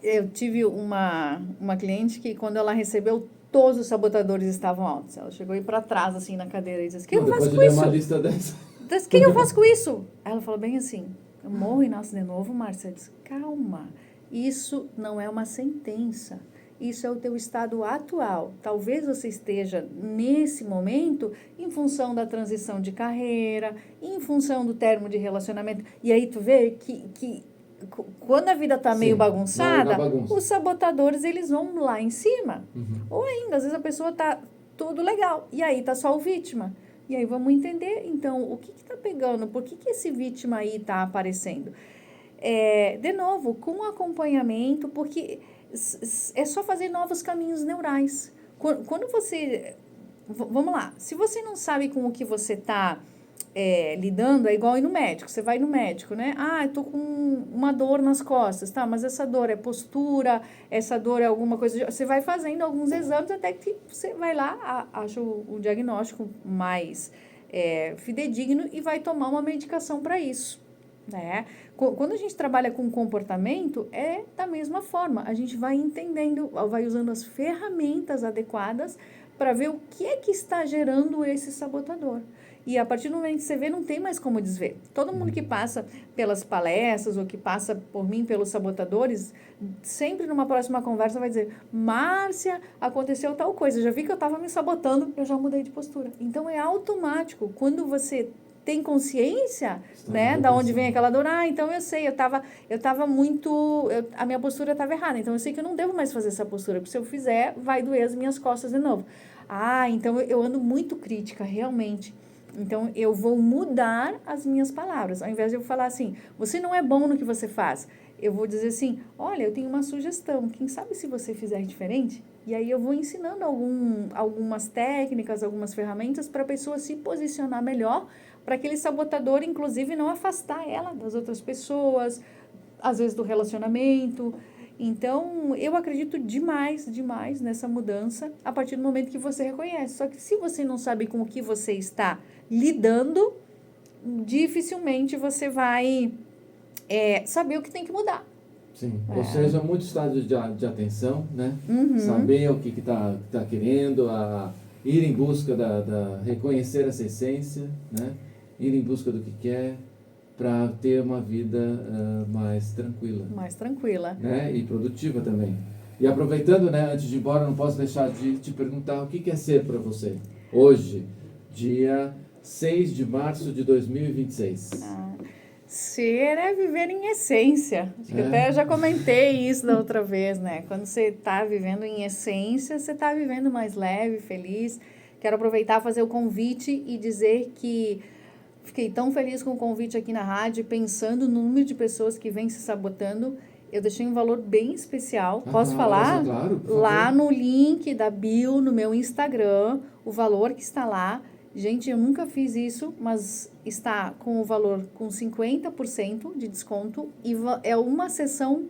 Speaker 2: eu tive uma cliente que quando ela recebeu, todos os sabotadores estavam altos. Ela chegou aí para trás, assim, na cadeira e disse, o que eu faço com isso?
Speaker 1: Uma lista dessa.
Speaker 2: O que eu faço com isso? Ela falou bem assim, eu morro e nasço de novo, Márcia. Eu disse, calma, isso não é uma sentença. Isso é o teu estado atual. Talvez você esteja, nesse momento, em função da transição de carreira, em função do término de relacionamento. E aí tu vê que quando a vida está
Speaker 1: Sim,
Speaker 2: meio
Speaker 1: na
Speaker 2: bagunçada,
Speaker 1: bagunça.
Speaker 2: os sabotadores, eles vão lá em cima.
Speaker 1: Uhum.
Speaker 2: Ou ainda, às vezes a pessoa tá tudo legal, e aí tá só o vítima. E aí vamos entender, então, o que tá pegando? Por que esse vítima aí tá aparecendo? De novo, com acompanhamento, porque é só fazer novos caminhos neurais. Quando você... Vamos lá, se você não sabe com o que você está lidando, é igual ir no médico. Você vai no médico, né? Ah, eu tô com uma dor nas costas, tá? Mas essa dor é postura, essa dor é alguma coisa... Você vai fazendo alguns exames até que você vai lá, acha o diagnóstico mais fidedigno e vai tomar uma medicação para isso, né? Quando a gente trabalha com comportamento, é da mesma forma. A gente vai entendendo, vai usando as ferramentas adequadas para ver o que é que está gerando esse sabotador. E a partir do momento que você vê, não tem mais como desver. Todo mundo que passa pelas palestras ou que passa por mim, pelos sabotadores, sempre numa próxima conversa vai dizer: Márcia, aconteceu tal coisa, já vi que eu estava me sabotando, eu já mudei de postura. Então, é automático. Quando você tem consciência, né, da onde vem aquela dor, então eu sei, eu tava muito, a minha postura estava errada, então eu sei que eu não devo mais fazer essa postura, porque se eu fizer, vai doer as minhas costas de novo. Então eu ando muito crítica, realmente. Então, eu vou mudar as minhas palavras. Ao invés de eu falar assim, você não é bom no que você faz, eu vou dizer assim, olha, eu tenho uma sugestão, quem sabe se você fizer diferente? E aí eu vou ensinando algumas técnicas, algumas ferramentas para a pessoa se posicionar melhor, para aquele sabotador, inclusive, não afastar ela das outras pessoas, às vezes do relacionamento. Então, eu acredito demais nessa mudança a partir do momento que você reconhece. Só que se você não sabe com o que você está lidando, dificilmente você vai saber o que tem que mudar.
Speaker 1: Sim, ou seja, muito estado de atenção, né?
Speaker 2: Uhum.
Speaker 1: Saber o que tá querendo, ir em busca reconhecer essa essência, né? Ir em busca do que quer, para ter uma vida mais tranquila.
Speaker 2: Mais tranquila.
Speaker 1: Né? E produtiva também. E aproveitando, né, antes de ir embora, não posso deixar de te perguntar o que é ser para você hoje, dia 6 de março de 2026.
Speaker 2: Ser é viver em essência. Acho que até eu já comentei isso da outra vez, né? Quando você está vivendo em essência, você está vivendo mais leve, feliz. Quero aproveitar, fazer o convite e dizer que fiquei tão feliz com o convite aqui na rádio, pensando no número de pessoas que vêm se sabotando. Eu deixei um valor bem especial. Posso falar?
Speaker 1: Claro,
Speaker 2: lá no link da bio, no meu Instagram, o valor que está lá. Gente, eu nunca fiz isso, mas está com o valor com 50% de desconto e é uma sessão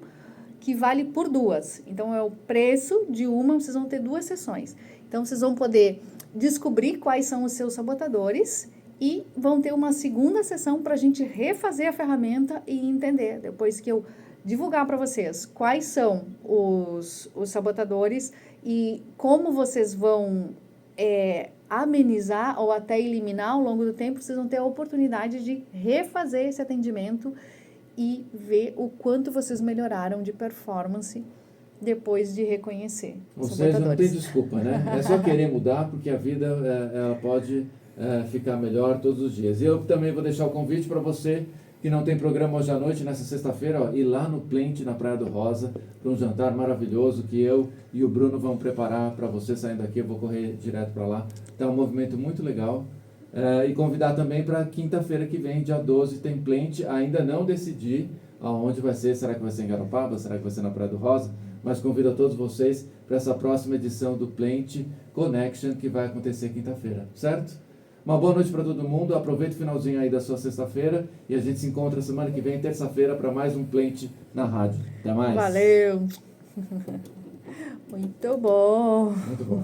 Speaker 2: que vale por duas. Então, é o preço de uma, vocês vão ter 2 sessões. Então, vocês vão poder descobrir quais são os seus sabotadores e vão ter uma segunda sessão para a gente refazer a ferramenta e entender, depois que eu divulgar para vocês quais são os sabotadores e como vocês vão amenizar ou até eliminar ao longo do tempo, vocês vão ter a oportunidade de refazer esse atendimento e ver o quanto vocês melhoraram de performance depois de reconhecer os sabotadores.
Speaker 1: Ou seja, não tem desculpa, né? É só querer mudar, porque a vida ela pode ficar melhor todos os dias. E eu também vou deixar o convite para você que não tem programa hoje à noite, nessa sexta-feira, ir lá no Plenty, na Praia do Rosa, para um jantar maravilhoso que eu e o Bruno vamos preparar para você saindo daqui. Eu vou correr direto para lá. Tá um movimento muito legal. E convidar também para quinta-feira que vem, dia 12, tem Plenty. Ainda não decidi aonde vai ser. Será que vai ser em Garopaba? Será que vai ser na Praia do Rosa? Mas convido a todos vocês para essa próxima edição do Plenty Connection, que vai acontecer quinta-feira, certo? Uma boa noite para todo mundo, aproveita o finalzinho aí da sua sexta-feira e a gente se encontra semana que vem, terça-feira, para mais um Plenty na rádio. Até mais.
Speaker 2: Valeu! Muito bom!
Speaker 1: Muito bom.